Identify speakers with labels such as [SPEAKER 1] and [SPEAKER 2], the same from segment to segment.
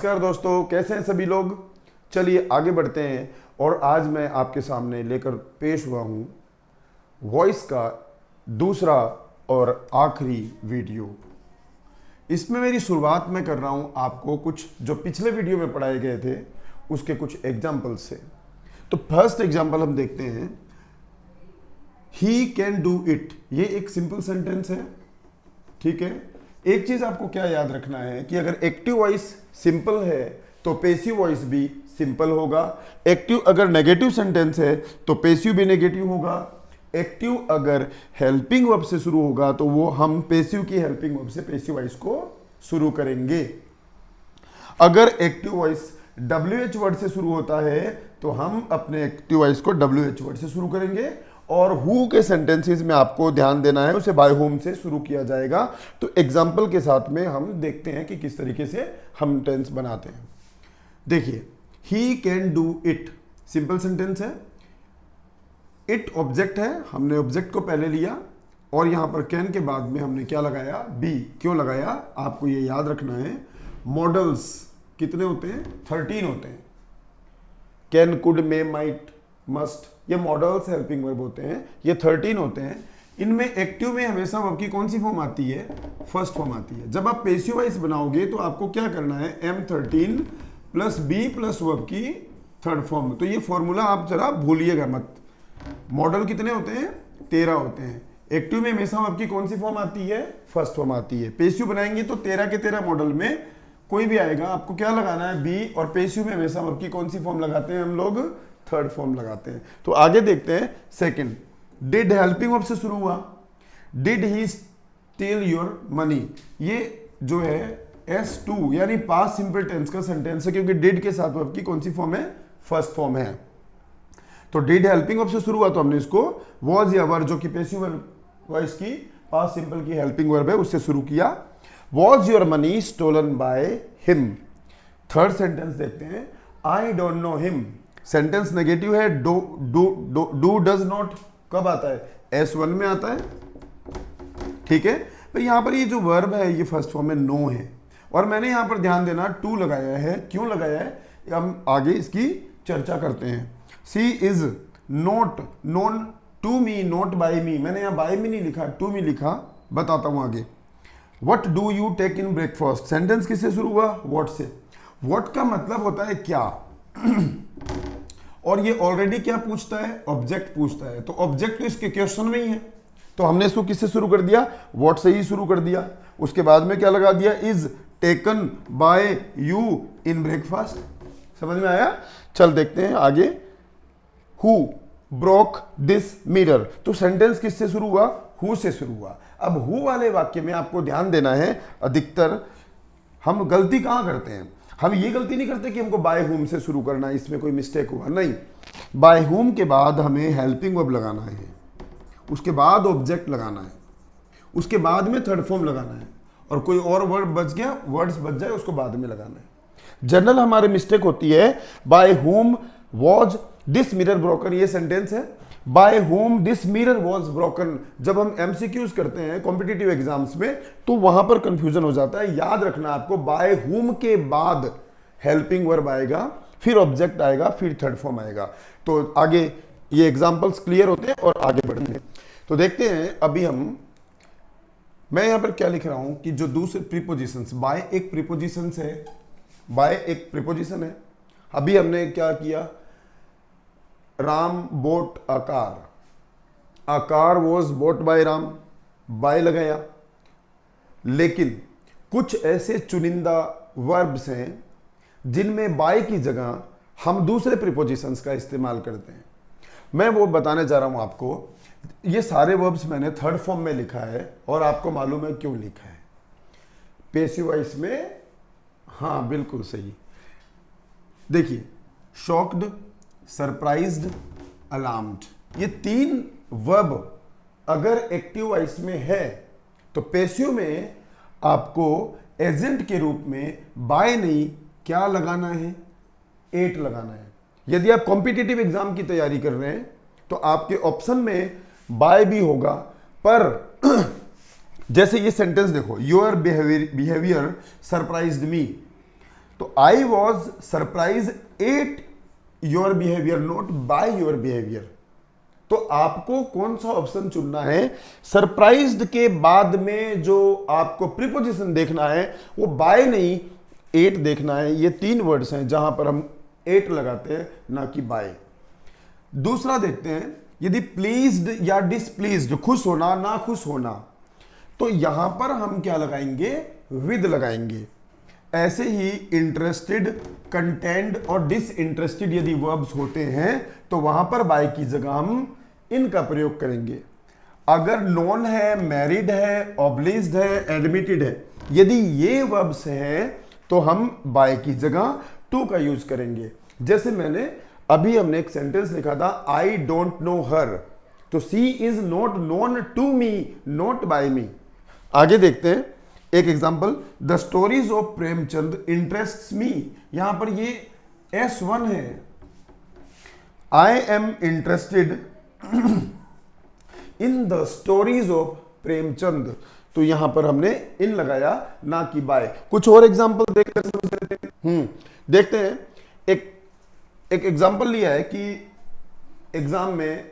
[SPEAKER 1] नमस्कार दोस्तों, कैसे हैं सभी लोग। चलिए आगे बढ़ते हैं। और आज मैं आपके सामने लेकर पेश हुआ हूं वॉइस का दूसरा और आखिरी वीडियो। इसमें मेरी शुरुआत मैं कर रहा हूं आपको कुछ जो पिछले वीडियो में पढ़ाए गए थे उसके कुछ एग्जाम्पल से। तो फर्स्ट एग्जाम्पल हम देखते हैं, ही कैन डू इट। ये एक सिंपल सेंटेंस है, ठीक है। एक चीज आपको क्या याद रखना है कि अगर एक्टिव वॉइस सिंपल है तो पेसिव वॉइस भी सिंपल होगा। एक्टिव अगर नेगेटिव सेंटेंस है तो पेसिव भी नेगेटिव होगा। एक्टिव अगर हेल्पिंग वर्ब से शुरू होगा तो वो हम पेसिव की हेल्पिंग वर्ब से पेसिव वॉइस को शुरू करेंगे। अगर एक्टिव वॉइस WH वर्ड से शुरू होता है तो हम अपने एक्टिव वॉइस को WH वर्ड से शुरू करेंगे। और हु के सेंटेंसेस में आपको ध्यान देना है, उसे बाय होम से शुरू किया जाएगा। तो एग्जाम्पल के साथ में हम देखते हैं कि किस तरीके से हम टेंस बनाते हैं। देखिए, he can do it simple sentence है। इट ऑब्जेक्ट है, हमने ऑब्जेक्ट को पहले लिया और यहां पर कैन के बाद में हमने क्या लगाया, बी। क्यों लगाया, आपको ये याद रखना है। मॉडल्स कितने होते हैं, 13 होते हैं। Can, could, may, might, must, ये मॉडल्स हेल्पिंग वर्ब होते हैं, ये 13 होते हैं। इनमें एक्टिव में हमेशा वर्ब की कौन सी फॉर्म आती है, फर्स्ट फॉर्म आती है। जब आप पेसिव वॉइस बनाओगे तो आपको क्या करना है, M13 plus be plus verb की थर्ड फॉर्म। तो ये फॉर्मूला आप जरा भूलिएगा मत। मॉडल कितने होते हैं, 13 होते हैं। एक्टिव में हमेशा वर्ब की कौन सी फॉर्म आती है, फर्स्ट फॉर्म आती है। पेसिव बनाएंगे तो 13 के 13 मॉडल में कोई भी आएगा, आपको क्या लगाना है, बी। और पेसिव में हमेशा वर्ब की कौन सी फॉर्म लगाते हैं हम लोग, थर्ड फॉर्म लगाते हैं। तो आगे देखते हैं। सेकंड, डिड हेल्पिंग वर्ब से शुरू हुआ। Did he steel your money, ये जो है S2 यानी पास्ट सिंपल टेंस का सेंटेंस है, क्योंकि डिड के साथ वर्ब की कौन सी फॉर्म है, फर्स्ट फॉर्म है। तो डिड हेल्पिंग वर्ब से शुरू हुआ तो हमने इसको वॉज या वर, जो कि पेसिव वॉइस की पास्ट सिंपल की हेल्पिंग वर्ब है, उससे शुरू किया। Was your money stolen by him. Third sentence देखते हैं, I don't know him. Sentence negative है। डू डज नॉट कब आता है, S1 में आता है, ठीक है। तो यहां पर ये जो वर्ब है ये फर्स्ट फॉर्म में नो है। और मैंने यहां पर ध्यान देना, टू लगाया है। क्यों लगाया है, हम आगे इसकी चर्चा करते हैं। She is not known to me not by me. मैंने यहां बाय मी नहीं लिखा, टू मी लिखा, बताता हूं आगे। What do you take in breakfast. Sentence किससे शुरू हुआ, वॉट से। वॉट का मतलब होता है क्या और ये ऑलरेडी क्या पूछता है, ऑब्जेक्ट पूछता है। तो ऑब्जेक्ट तो इसके क्वेश्चन में ही है, तो हमने इसको किससे शुरू कर दिया, व्हाट से ही शुरू कर दिया। उसके बाद में क्या लगा दिया, is taken by you in breakfast. समझ में आया। चल देखते हैं आगे। Who broke this mirror. तो सेंटेंस किससे शुरू हुआ, हु से शुरू हुआ। अब हु वाले वाक्य में आपको ध्यान देना है, अधिकतर हम गलती कहां करते हैं, हम ये गलती नहीं करते कि हमको बाय हुम से शुरू करना है, इसमें कोई मिस्टेक हुआ नहीं। बाय हुम के बाद हमें हेल्पिंग वर्ब लगाना है, उसके बाद ऑब्जेक्ट लगाना है, उसके बाद में थर्ड फॉर्म लगाना है, और कोई और वर्ड बच गया, वर्ड्स बच जाए उसको बाद में लगाना है। जनरल हमारे मिस्टेक होती है, by whom was this mirror broken. ये सेंटेंस है, by whom this mirror was broken. जब हम MCQs करते हैं कॉम्पिटिटिव एग्जाम्स में तो वहां पर कंफ्यूजन हो जाता है। याद रखना आपको, बाय होम के बाद हेल्पिंग वर्ब आएगा, फिर ऑब्जेक्ट आएगा, फिर थर्ड फॉर्म आएगा। तो आगे ये एग्जांपल्स क्लियर होते हैं और आगे बढ़ते हैं। तो देखते हैं अभी मैं यहां पर क्या लिख रहा हूं कि जो दूसरे प्रीपोजिशंस, बाय एक प्रीपोजिशन है, बाय एक प्रीपोजिशन है। अभी हमने क्या किया, Ram bought a car, a car was bought by Ram, by लगाया। लेकिन कुछ ऐसे चुनिंदा वर्ब्स हैं जिनमें बाय की जगह हम दूसरे प्रीपोजिशंस का इस्तेमाल करते हैं। मैं वो बताने जा रहा हूं आपको। ये सारे वर्ब्स मैंने थर्ड फॉर्म में लिखा है और आपको मालूम है क्यों लिखा है, पेसिव वॉइस में। हाँ बिल्कुल सही। देखिए, शॉक्ड, सरप्राइज्ड, अलार्म्ड, ये 3 वर्ब अगर एक्टिव वॉइस में है तो पेसिव में आपको एजेंट के रूप में बाय नहीं क्या लगाना है, एट लगाना है। यदि आप कॉम्पिटिटिव एग्जाम की तैयारी कर रहे हैं तो आपके ऑप्शन में बाय भी होगा, पर जैसे ये सेंटेंस देखो, योर बिहेवियर सरप्राइज्ड मी, तो तो I was surprise at your behaviour, not by your behaviour. तो आपको कौन सा ऑप्शन चुनना है? सरप्राइज्ड के बाद में जो आपको प्रीपोजिशन देखना है वो बाय नहीं, एट देखना है। ये 3 वर्ड्स हैं जहां पर हम एट लगाते हैं, ना कि बाय। दूसरा देखते हैं, यदि प्लीज्ड या डिसप्लीज्ड, खुश होना ना खुश होना, तो यहां पर हम क्या लगाएंगे? विद लगाएंगे। ऐसे ही इंटरेस्टेड, कंटेंट और डिसइंटरेस्टेड यदि वर्ब्स होते हैं तो वहां पर बाय की जगह हम इनका प्रयोग करेंगे। अगर नॉन है, मैरिड है, ऑब्लिज्ड है, एडमिटेड है, यदि ये वर्ब्स हैं तो हम बाय की जगह टू का यूज करेंगे। जैसे हमने एक सेंटेंस लिखा था, आई डोंट नो हर, तो she is not known to me, not by me. आगे देखते हैं एक example, the stories of Premchand interests me. यहां पर ये S1 है, I am interested in the stories of Premchand, तो यहां पर हमने इन लगाया, ना कि बाय। कुछ और एग्जाम्पल देखकर समझ लेते हैं। देखते हैं, एक एग्जाम्पल लिया है कि एग्जाम में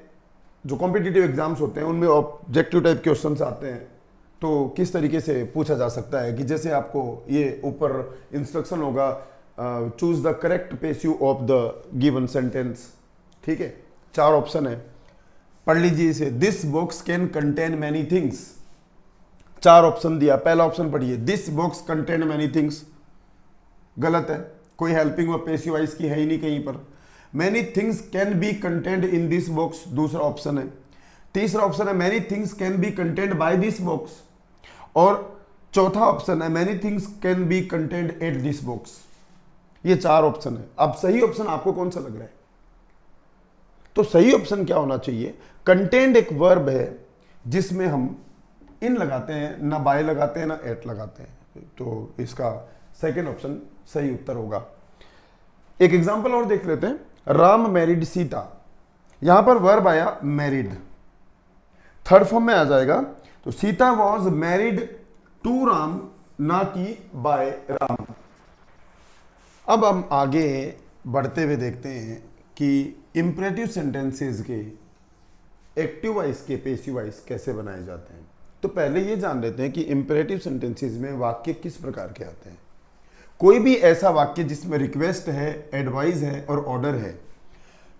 [SPEAKER 1] जो कॉम्पिटिटिव एग्जाम्स होते हैं उनमें ऑब्जेक्टिव टाइप क्वेश्चंस आते हैं, तो किस तरीके से पूछा जा सकता है कि जैसे आपको ये ऊपर इंस्ट्रक्शन होगा, choose the correct passive of the given sentence. ठीक है, 4 ऑप्शन है, पढ़ लीजिए इसे। This box can contain many things, 4 option दिया। पहला ऑप्शन पढ़िए, this box contain many things, गलत है, कोई हेल्पिंग वर्ब पेसिव वॉइस की है ही नहीं कहीं पर। Many things can be content in this box, दूसरा ऑप्शन है। तीसरा ऑप्शन है, many things can be content by this box, और चौथा ऑप्शन है, many things can be content at this box. ये 4 ऑप्शन है। अब सही ऑप्शन आपको कौन सा लग रहा है? तो सही ऑप्शन क्या होना चाहिए? कंटेंट एक वर्ब है जिसमें हम इन लगाते हैं, ना बाय लगाते हैं, ना एट लगाते हैं, तो इसका सेकंड ऑप्शन सही उत्तर होगा। एक एग्जांपल और देख लेते हैं, राम मैरिड सीता। यहां पर वर्ब आया मैरिड, थर्ड फॉर्म में आ जाएगा, तो Sita was married to Ram, ना कि बाय राम। अब हम आगे बढ़ते हुए देखते हैं कि इंपरेटिव सेंटेंसेस के एक्टिव वॉइस के पैसिव वॉइस कैसे बनाए जाते हैं। तो पहले ये जान लेते हैं कि इंपरेटिव सेंटेंसेस में वाक्य किस प्रकार के आते हैं। कोई भी ऐसा वाक्य जिसमें रिक्वेस्ट है, एडवाइस है और ऑर्डर है,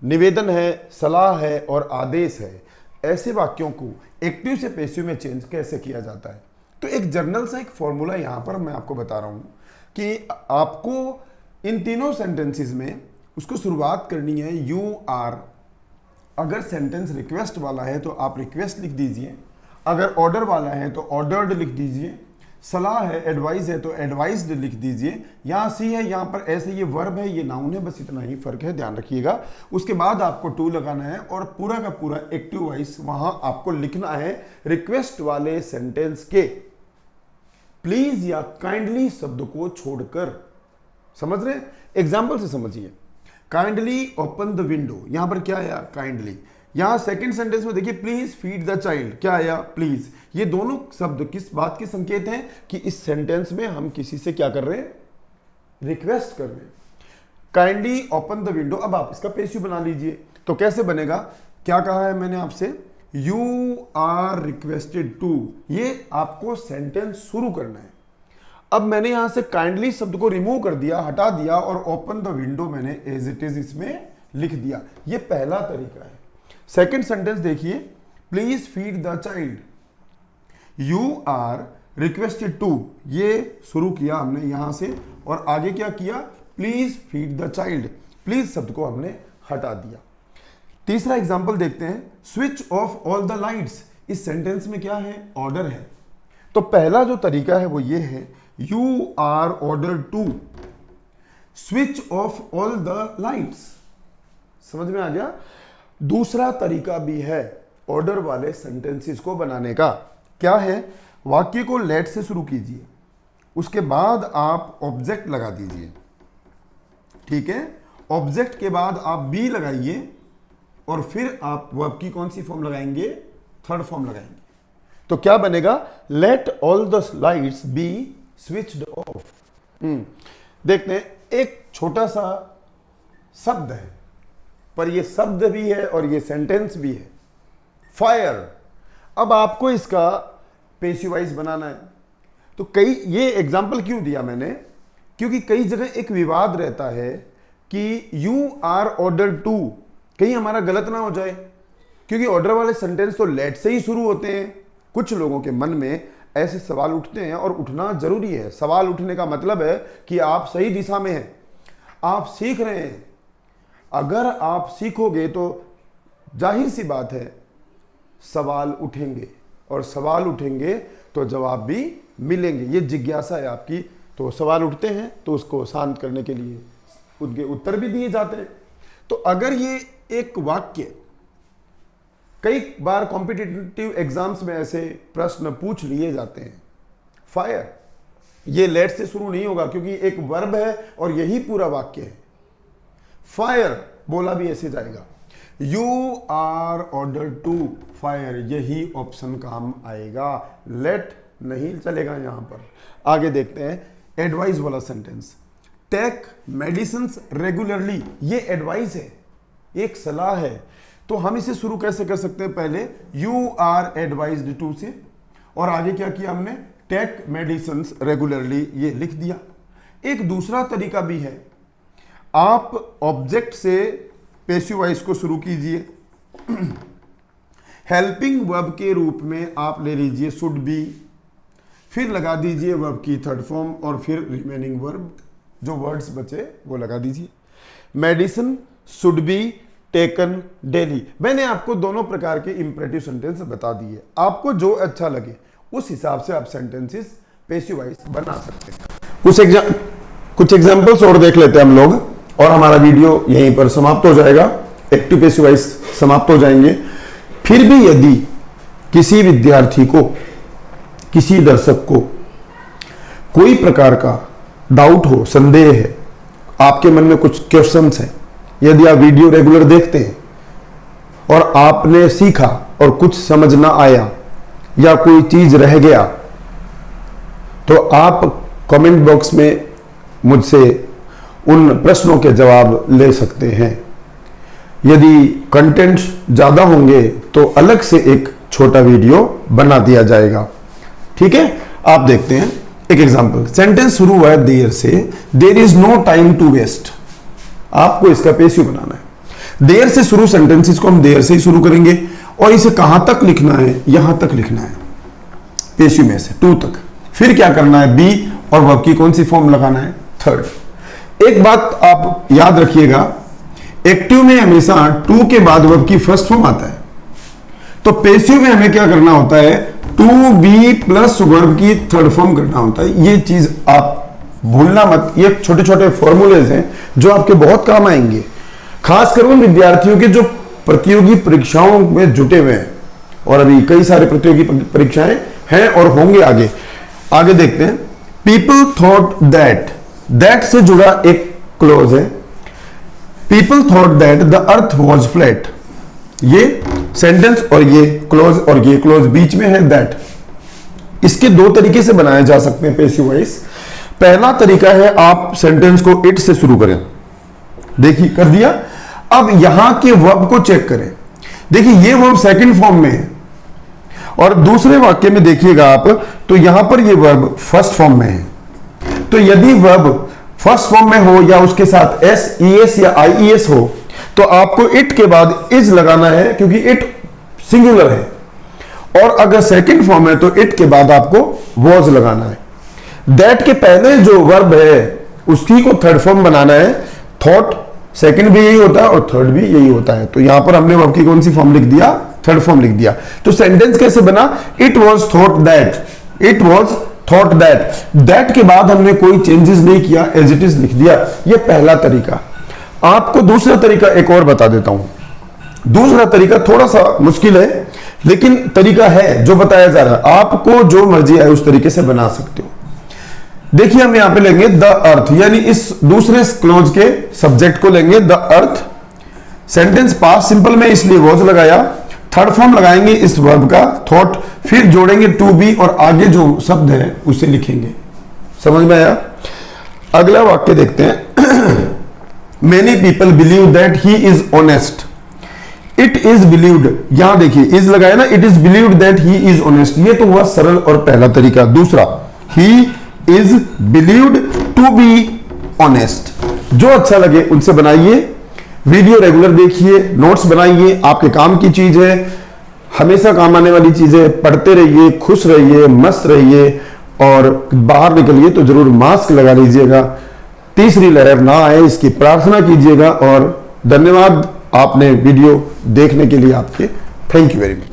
[SPEAKER 1] निवेदन है, सलाह है और आदेश है, ऐसे वाक्यों को एक्टिव से पैसिव में चेंज कैसे किया जाता है। तो एक जर्नल सा एक फॉर्मूला यहां पर मैं आपको बता रहा हूं कि आपको इन तीनों सेंटेंसेस में उसको शुरुआत करनी है यू आर। अगर सेंटेंस रिक्वेस्ट वाला है तो आप रिक्वेस्ट लिख दीजिए, अगर ऑर्डर वाला है तो ऑर्डर्ड लिख दीजिए, सलाह है, एडवाइस है तो एडवाइस्ड लिख दीजिए। यहाँ सी है, यहाँ पर ऐसे ये वर्ब है, ये नाउन है, बस इतना ही फर्क है, ध्यान रखिएगा। उसके बाद आपको टू लगाना है और पूरा का पूरा एक्टिव वॉइस वहां आपको लिखना है रिक्वेस्ट वाले सेंटेंस के प्लीज या काइंडली शब्द को छोड़कर। समझ रहे? एग्जाम्पल से समझिए, काइंडली ओपन द विंडो, यहां पर क्या आया? काइंडली। यहां सेकंड सेंटेंस में देखिए, प्लीज फीड द चाइल्ड, क्या आया? प्लीज। ये दोनों शब्द किस बात के संकेत हैं? कि इस सेंटेंस में हम किसी से क्या कर रहे हैं? रिक्वेस्ट कर रहे हैं। Kindly open the window. अब आप इसका पैसिव बना लीजिए, तो कैसे बनेगा? क्या कहा है मैंने आपसे? यू आर रिक्वेस्टेड टू, ये आपको सेंटेंस शुरू करना है। अब मैंने यहां से काइंडली शब्द को रिमूव कर दिया, हटा दिया, और ओपन द विंडो मैंने एज इट इज इसमें लिख दिया। ये पहला तरीका है। सेकंड सेंटेंस देखिए, please feed the child, you are requested to, ये शुरू किया हमने यहां से, और आगे क्या किया? Please feed the child, please शब्द को हमने हटा दिया। तीसरा एग्जांपल देखते हैं, switch off all the lights. इस सेंटेंस में क्या है? ऑर्डर है। तो पहला जो तरीका है वो ये है, you are order to switch off all the lights. समझ में आ गया? दूसरा तरीका भी है ऑर्डर वाले सेंटेंसेस को बनाने का। क्या है? वाक्य को लेट से शुरू कीजिए, उसके बाद आप ऑब्जेक्ट लगा दीजिए, ठीक है? ऑब्जेक्ट के बाद आप बी लगाइए, और फिर आप वर्ब की कौन सी फॉर्म लगाएंगे? थर्ड फॉर्म लगाएंगे। तो क्या बनेगा? Let all the lights B switched off. देखते हैं एक छोटा सा शब्द है, पर ये शब्द भी है और ये सेंटेंस भी है, फायर। अब आपको इसका पेसिव वॉइस बनाना है। तो कई, ये एग्जाम्पल क्यों दिया मैंने, क्योंकि कई जगह एक विवाद रहता है कि यू आर ऑर्डर टू, कहीं हमारा गलत ना हो जाए, क्योंकि ऑर्डर वाले सेंटेंस तो लेट से ही शुरू होते हैं। कुछ लोगों के मन में ऐसे सवाल उठते हैं, और उठना जरूरी है। सवाल उठने का मतलब है कि आप सही दिशा में हैं, आप सीख रहे हैं। अगर आप सीखोगे तो जाहिर सी बात है सवाल उठेंगे, और सवाल उठेंगे तो जवाब भी मिलेंगे। ये जिज्ञासा है आपकी। तो सवाल उठते हैं तो उसको शांत करने के लिए उनके उत्तर भी दिए जाते हैं। तो अगर ये एक वाक्य, कई बार कॉम्पिटिटिव एग्जाम्स में ऐसे प्रश्न पूछ लिए जाते हैं, फायर, ये लेट से शुरू नहीं होगा क्योंकि एक वर्ब है और यही पूरा वाक्य है। फायर बोला भी ऐसे जाएगा, you are order to fire, यही ऑप्शन काम आएगा, लेट नहीं चलेगा। यहां पर आगे देखते हैं एडवाइस वाला सेंटेंस, टेक मेडिसिन रेगुलरली, ये एडवाइस है, एक सलाह है। तो हम इसे शुरू कैसे कर सकते हैं, पहले यू आर एडवाइज्ड टू से, और आगे क्या किया हमने, टेक मेडिसिन रेगुलरली, ये लिख दिया। एक दूसरा तरीका भी है, आप ऑब्जेक्ट से पेसिव वॉइस को शुरू कीजिए। हेल्पिंग वर्ब के रूप में आप ले लीजिए शुड बी, फिर लगा दीजिए वर्ब की थर्ड फॉर्म, और फिर रिमेनिंग वर्ब जो वर्ड्स बचे वो लगा दीजिए। Medicine should be taken daily. मैंने आपको दोनों प्रकार के इंपरेटिव सेंटेंस बता दिए, आपको जो अच्छा लगे उस हिसाब से आप सेंटेंसेस पेसिव वॉइस बना सकते हैं। कुछ एग्जांपल्स और देख लेते हैं हम लोग, और हमारा वीडियो यहीं पर समाप्त हो जाएगा। एक्टिव पेसिव वॉइस समाप्त हो जाएंगे। फिर भी यदि किसी विद्यार्थी को, किसी दर्शक को कोई प्रकार का डाउट हो, संदेह है, आपके मन में कुछ क्वेश्चंस हैं, यदि आप वीडियो रेगुलर देखते हैं और आपने सीखा और कुछ समझ ना आया या कोई चीज रह गया, तो आप कमेंट बॉक्स में मुझसे उन प्रश्नों के जवाब ले सकते हैं। यदि कंटेंट ज्यादा होंगे तो अलग से एक छोटा वीडियो बना दिया जाएगा। ठीक है, आप देखते हैं एक एग्जांपल। सेंटेंस शुरू हुआ है देयर से, there is no time to waste. आपको इसका पेसिव बनाना है। देयर से शुरू सेंटेंसेस को हम देयर से ही शुरू करेंगे, और इसे कहां तक लिखना है, यहां तक लिखना है पेसिव में से, टू तक। फिर क्या करना है, बी, और वर्ब की कौन सी फॉर्म लगाना है, थर्ड। एक बात आप याद रखिएगा, एक्टिव में हमेशा टू के बाद वर्ब की फर्स्ट फॉर्म आता है। तो पेसिव में हमें क्या करना होता है, टू बी प्लस वर्ब की थर्ड फॉर्म करना होता है। ये चीज आप भूलना मत। ये छोटे छोटे फॉर्मूलेज हैं जो आपके बहुत काम आएंगे, खासकर उन विद्यार्थियों के जो प्रतियोगी परीक्षाओं में जुटे हुए हैं, और अभी कई सारे प्रतियोगी परीक्षाएं हैं और होंगे आगे। आगे देखते हैं, पीपल थॉट दैट, दैट से जुड़ा एक क्लोज है, people thought that the earth was flat. ये सेंटेंस और ये क्लोज बीच में है दैट। इसके दो तरीके से बनाए जा सकते हैं पेसिव वॉइस। पहला तरीका है आप सेंटेंस को इट से शुरू करें, देखिए कर दिया। अब यहां के वर्ब को चेक करें, देखिए ये वर्ब सेकंड फॉर्म में है, और दूसरे वाक्य में देखिएगा आप तो यहां पर ये वर्ब फर्स्ट फॉर्म में है। तो यदि वर्ब फर्स्ट फॉर्म में हो या उसके साथ एस, ईएस या आईईएस हो, तो आपको इट के बाद इज लगाना है, क्योंकि इट सिंगुलर है। और अगर सेकंड फॉर्म है तो इट के बाद आपको वॉज लगाना है। दैट के पहले जो वर्ब है उसकी को थर्ड फॉर्म बनाना है। थॉट सेकंड भी यही होता है और थर्ड भी यही होता है। तो यहां पर हमने वर्ब की कौन सी फॉर्म लिख दिया, थर्ड फॉर्म लिख दिया। तो सेंटेंस कैसे बना, it was thought that, it was thought that. That के बाद हमने कोई चेंजेस नहीं किया, एज इट इज लिख दिया। यह पहला तरीका। आपको दूसरा तरीका एक और बता देता हूं। दूसरा तरीका थोड़ा सा मुश्किल है, लेकिन तरीका है जो बताया जा रहा है। आपको जो मर्जी आए उस तरीके से बना सकते हो। देखिए हम यहां पे लेंगे द अर्थ, यानी इस दूसरे क्लोज के सब्जेक्ट को लेंगे the earth. Sentence past simple में इसलिए वॉज लगाया। थर्ड फॉर्म लगाएंगे इस वर्ब का थॉट, फिर जोड़ेंगे टू बी और आगे जो शब्द है उसे लिखेंगे। समझ में आया? अगला वाक्य देखते हैं। Many people believe that he is honest. It is believed, यहां देखिए इज लगाया ना, it is believed that he is honest, ये तो हुआ सरल और पहला तरीका। दूसरा, he is believed to be honest. जो अच्छा लगे उनसे बनाइए, वीडियो रेगुलर देखिए, नोट्स बनाइए, आपके काम की चीज है, हमेशा काम आने वाली चीज है। पढ़ते रहिए, खुश रहिए, मस्त रहिए, और बाहर निकलिए तो जरूर मास्क लगा लीजिएगा, तीसरी लहर ना आए इसकी प्रार्थना कीजिएगा। और धन्यवाद आपने वीडियो देखने के लिए, आपके थैंक यू वेरी मच।